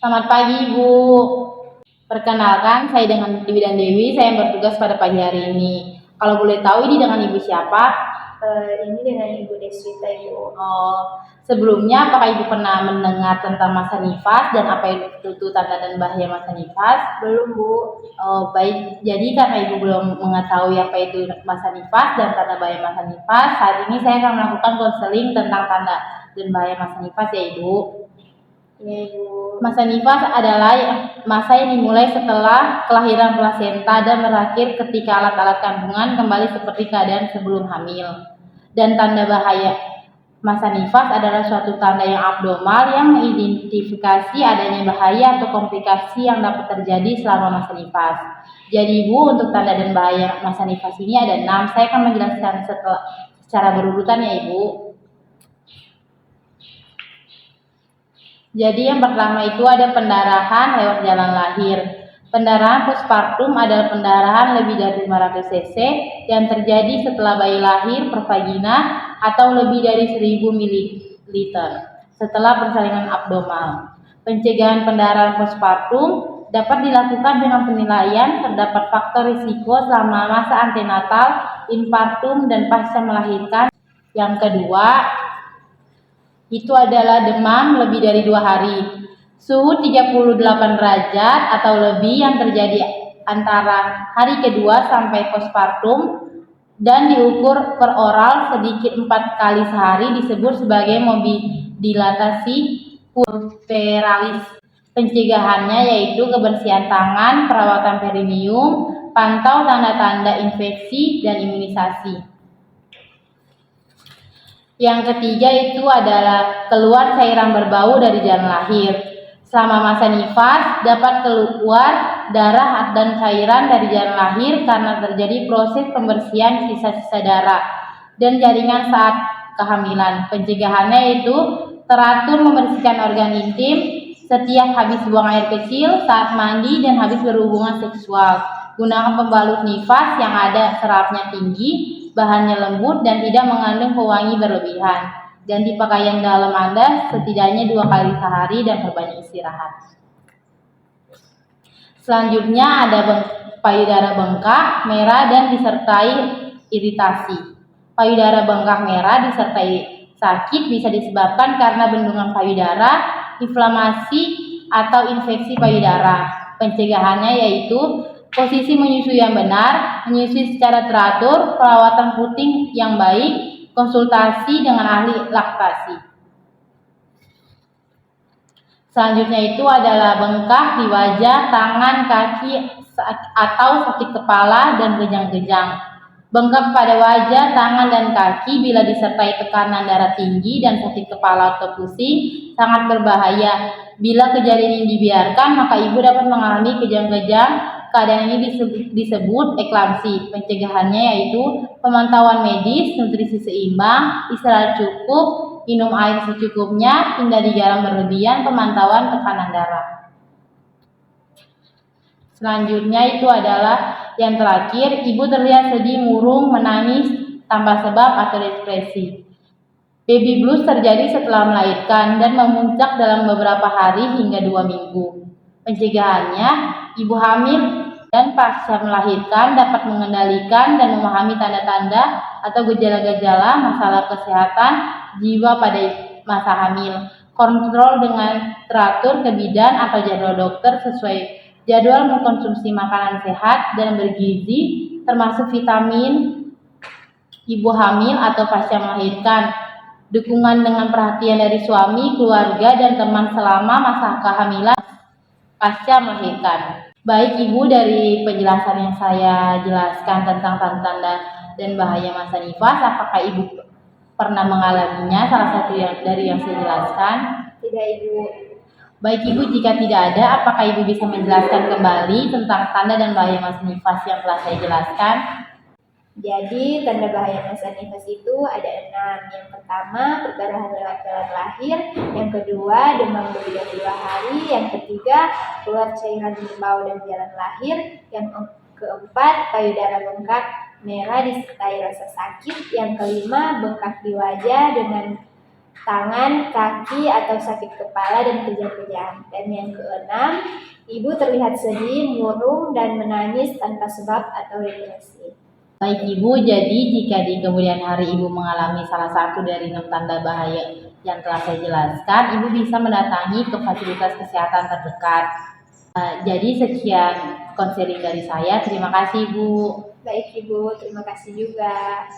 Selamat pagi, Ibu. Perkenalkan, saya dengan Dewi dan Dewi, saya yang bertugas pada pagi hari ini. Kalau boleh tahu, ini dengan Ibu siapa? Ini dengan Ibu Deswita, Ibu. Sebelumnya, apakah Ibu pernah mendengar tentang masa nifas dan apa itu tanda dan bahaya masa nifas? Belum, Bu. Baik. Jadi karena Ibu belum mengetahui apa itu masa nifas dan tanda bahaya masa nifas, saat ini saya akan melakukan konseling tentang tanda dan bahaya masa nifas ya, Ibu. Ya, Ibu. Masa nifas adalah masa yang dimulai setelah kelahiran plasenta dan berakhir ketika alat-alat kandungan kembali seperti keadaan sebelum hamil. Dan tanda bahaya masa nifas adalah suatu tanda yang abnormal yang mengidentifikasi adanya bahaya atau komplikasi yang dapat terjadi selama masa nifas. Jadi Ibu, untuk tanda dan bahaya masa nifas ini ada 6. Saya akan menjelaskan secara berurutan ya, Ibu. Jadi yang pertama itu ada pendarahan lewat jalan lahir. Pendarahan postpartum adalah pendarahan lebih dari 500 cc yang terjadi setelah bayi lahir per vagina atau lebih dari 1000 ml setelah persalinan abdominal. Pencegahan pendarahan postpartum dapat dilakukan dengan penilaian terdapat faktor risiko selama masa antenatal, infartum, dan pasca melahirkan. Yang kedua, itu adalah demam lebih dari 2 hari, suhu 38 derajat atau lebih yang terjadi antara hari kedua sampai postpartum dan diukur per oral sedikit 4 kali sehari disebut sebagai mobidilatasi puerperalis. Pencegahannya yaitu kebersihan tangan, perawatan perineum, pantau tanda-tanda infeksi, dan imunisasi. Yang ketiga itu adalah keluar cairan berbau dari jalan lahir. Selama masa nifas dapat keluar darah dan cairan dari jalan lahir karena terjadi proses pembersihan sisa-sisa darah dan jaringan saat kehamilan. Pencegahannya itu teratur membersihkan organ intim setiap habis buang air kecil, saat mandi, dan habis berhubungan seksual. Gunakan pembalut nifas yang ada seratnya tinggi, bahannya lembut, dan tidak mengandung pewangi berlebihan. Dan di pakaian dalam Anda setidaknya 2 kali sehari dan perbanyak istirahat. Selanjutnya ada payudara bengkak, merah, dan disertai iritasi. Payudara bengkak merah disertai sakit bisa disebabkan karena bendungan payudara, inflamasi, atau infeksi payudara. Pencegahannya yaitu posisi menyusui yang benar, menyusui secara teratur, perawatan puting yang baik, konsultasi dengan ahli laktasi. Selanjutnya itu adalah bengkak di wajah, tangan, kaki, atau sakit kepala dan kejang-kejang. Bengkak pada wajah, tangan, dan kaki bila disertai tekanan darah tinggi dan sakit kepala atau pusing sangat berbahaya. Bila kejadian ini dibiarkan, maka ibu dapat mengalami kejang-kejang. Keadaan ini disebut eklamsi. Pencegahannya yaitu pemantauan medis, nutrisi seimbang, istirahat cukup, minum air secukupnya, hindari garam berlebihan, pemantauan tekanan darah. Selanjutnya itu adalah yang terakhir, ibu terlihat sedih, murung, menangis tanpa sebab atau depresi. Baby blues terjadi setelah melahirkan dan memuncak dalam beberapa hari hingga 2 minggu. Pencegahannya, ibu hamil dan pasca melahirkan dapat mengendalikan dan memahami tanda-tanda atau gejala-gejala masalah kesehatan jiwa pada masa hamil. Kontrol dengan teratur ke bidan atau jadwal dokter sesuai jadwal mengkonsumsi makanan sehat dan bergizi termasuk vitamin ibu hamil atau pasca melahirkan. Dukungan dengan perhatian dari suami, keluarga, dan teman selama masa kehamilan pasca melahirkan. Baik Ibu, dari penjelasan yang saya jelaskan tentang tanda-tanda dan bahaya masa nifas, apakah Ibu pernah mengalaminya salah satu dari yang saya jelaskan? Tidak, Ibu. Baik Ibu, jika tidak ada, apakah Ibu bisa menjelaskan kembali tentang tanda dan bahaya masa nifas yang telah saya jelaskan? Jadi tanda bahaya masa nifas itu ada 6. Yang pertama, perdarahan lewat jalan lahir. Yang kedua, demam lebih dari 2 hari. Yang ketiga, keluar cairan berbau dari jalan lahir. Yang keempat, payudara bengkak merah disertai rasa sakit. Yang kelima, bengkak di wajah dengan tangan, kaki, atau sakit kepala dan kejang-kejang. Dan yang keenam, ibu terlihat sedih, murung, dan menangis tanpa sebab atau depresi. Baik Ibu, jadi jika di kemudian hari Ibu mengalami salah satu dari 6 tanda bahaya yang telah saya jelaskan, Ibu bisa mendatangi ke fasilitas kesehatan terdekat. Jadi sekian konseling dari saya. Terima kasih Ibu. Baik Ibu, terima kasih juga.